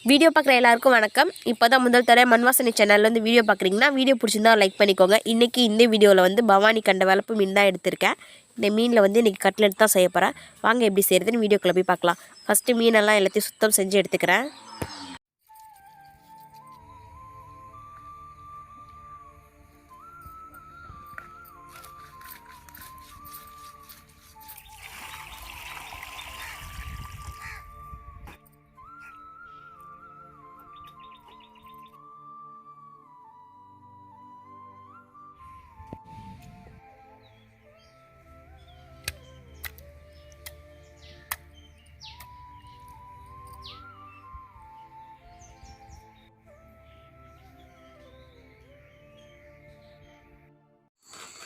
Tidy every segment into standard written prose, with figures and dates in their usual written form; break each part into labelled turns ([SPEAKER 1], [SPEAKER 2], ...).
[SPEAKER 1] Video பார்க்குற எல்லாருக்கும் வணக்கம். இப்போ தான் முதல் தடவை மண்வாசனை சேனலில் வந்து வீடியோ பார்க்குறீங்கன்னா வீடியோ பிடிச்சிருந்தா லைக் பண்ணிக்கோங்க. இன்றைக்கி இந்த வீடியோவில் வந்து பவானி கண்ட வளர்ப்பு மீன் தான் எடுத்திருக்கேன். இந்த மீனில் வந்து இன்றைக்கி கட்லெட் தான் செய்ய போகிறேன். வாங்க எப்படி செய்கிறதுன்னு வீடியோக்குள்ளே போய் பார்க்கலாம். ஃபஸ்ட்டு மீனெல்லாம் எல்லாத்தையும் சுத்தம் செஞ்சு எடுத்துக்கிறேன்.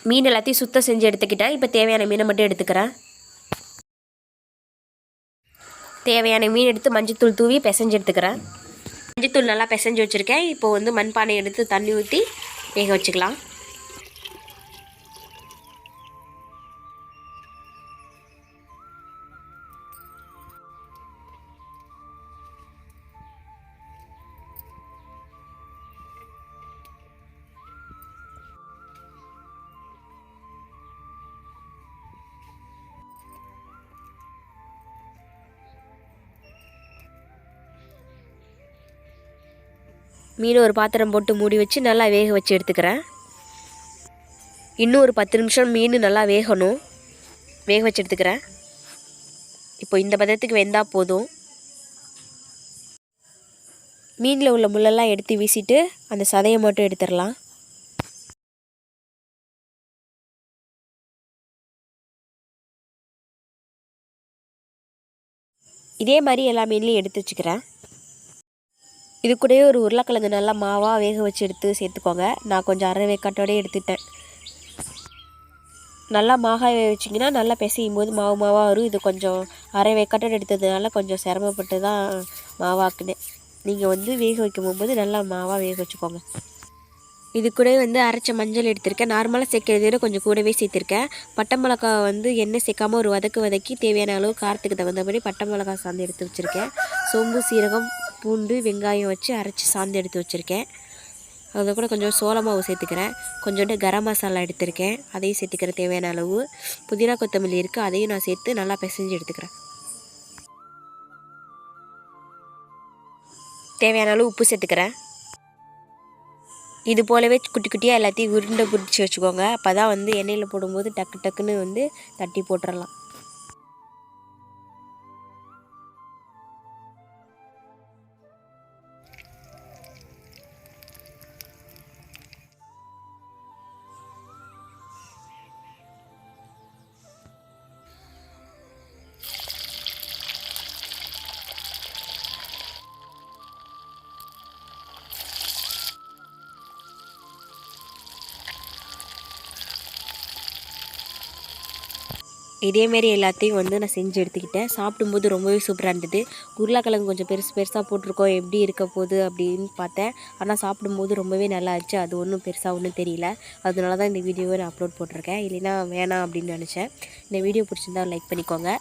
[SPEAKER 1] மீன் எல்லாத்தையும் சுத்தம் செஞ்சு எடுத்துக்கிட்டேன். இப்போ தேவையான மீனை மட்டும் எடுத்துக்கிறேன். தேவையான மீன் எடுத்து மஞ்சத்தூள் தூவி பிசைஞ்சு எடுத்துக்கிறேன். மஞ்சத்தூள் நல்லா பிசைஞ்சு வச்சுருக்கேன். இப்போது வந்து மண்பானை எடுத்து தண்ணி ஊற்றி வேக வச்சுக்கலாம். மீன் ஒரு பாத்திரம் போட்டு மூடி வச்சு நல்லா வேக வச்சு எடுத்துக்கிறேன். இன்னும் ஒரு 10 நிமிஷம் மீன் நல்லா வேகணும். வேக வச்சு எடுத்துக்கிறேன். இப்போ இந்த பதத்துக்கு வெந்தால் போதும். மீனில் உள்ள முள்ளெல்லாம் எடுத்து வீசிட்டு அந்த சதையை மட்டும் எடுத்துடலாம். இதே மாதிரி எல்லா மீன்லையும் எடுத்து வச்சுக்கிறேன். இது கூடயே ஒரு உருளைக்கிழங்கு நல்லா மாவாக வேக வச்சு எடுத்து சேர்த்துக்கோங்க. நான் கொஞ்சம் அரை வேக்காட்டோடய எடுத்துட்டேன். நல்லா மாகாய் வேக வச்சிங்கன்னா நல்லா பிசையும் போது மாவாக வரும். இது கொஞ்சம் அரை வேக்காட்டோடு எடுத்ததுனால கொஞ்சம் சிரமப்பட்டு தான் மாவாக்குனேன். நீங்கள் வந்து வேக வைக்கும் போது நல்லா மாவாக வேக வச்சுக்கோங்க. இது கூட வந்து அரைச்ச மஞ்சள் எடுத்திருக்கேன். நார்மலாக சேர்க்கறத விட கொஞ்சம் கூடவே சேர்த்துருக்கேன். பட்டை மிளகா வந்து எண்ணெய் சேர்க்காமல் ஒரு வதக்கி தேவையான அளவு காரத்துக்கு தகுந்தபடி பட்டை மிளகா சாந்து எடுத்து வச்சுருக்கேன். சோம்பு, சீரகம், பூண்டு, வெங்காயம் வச்சு அரைச்சி சாந்து எடுத்து வச்சுருக்கேன். அதில் கூட கொஞ்சம் சோள மாவு சேர்த்துக்கிறேன். கொஞ்சோண்டு கரம் மசாலா எடுத்திருக்கேன், அதையும் சேர்த்துக்கிற தேவையான அளவு. புதினா கொத்தமல்லி இருக்குது, அதையும் நான் சேர்த்து நல்லா பிசைஞ்சு எடுத்துக்கிறேன். தேவையான அளவு உப்பு சேர்த்துக்கிறேன். இது போலவே குட்டி குட்டியாக எல்லாத்தையும் உருண்டை பிடிச்சி வச்சுக்கோங்க. அப்போ தான் வந்து எண்ணெயில் போடும்போது டக்கு டக்குன்னு வந்து தட்டி போட்டுடலாம். இதேமாரி எல்லாத்தையும் வந்து நான் செஞ்சு எடுத்துக்கிட்டேன். சாப்பிடும்போது ரொம்பவே சூப்பராக இருந்தது. உருளைக்கிழங்கு கொஞ்சம் பெருசாக போட்டிருக்கோம், எப்படி இருக்க போகுது அப்படின்னு பார்த்தேன். ஆனால் சாப்பிடும்போது ரொம்பவே நல்லா இருந்துச்சு. அது ஒன்றும் பெருசாக ஒன்றும் தெரியல. அதனால தான் இந்த வீடியோவை நான் அப்லோட் போட்டிருக்கேன். இல்லைன்னா வேணாம் அப்படின்னு நினச்சேன். இந்த வீடியோ பிடிச்சிருந்தா லைக் பண்ணிக்கோங்க.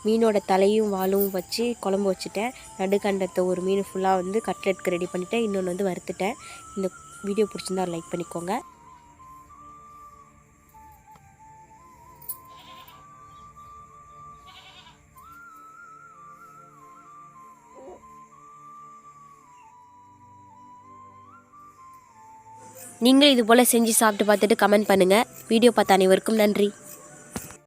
[SPEAKER 1] மீனோட தலையும் வாலும் வச்சு குழம்பு வச்சுட்டேன். நடுக்கண்டத்தை ஒரு மீன் ஃபுல்லாக வந்து கட்லெட்க்கு ரெடி பண்ணிவிட்டேன். இன்னொன்று வந்து வறுத்துட்டேன். இந்த வீடியோ பிடிச்சிருந்தா லைக் பண்ணிக்கோங்க. நீங்கள் இது போல் செஞ்சு சாப்பிட்டு பார்த்துட்டு கமெண்ட் பண்ணுங்கள். வீடியோ பார்த்த அனைவருக்கும் நன்றி.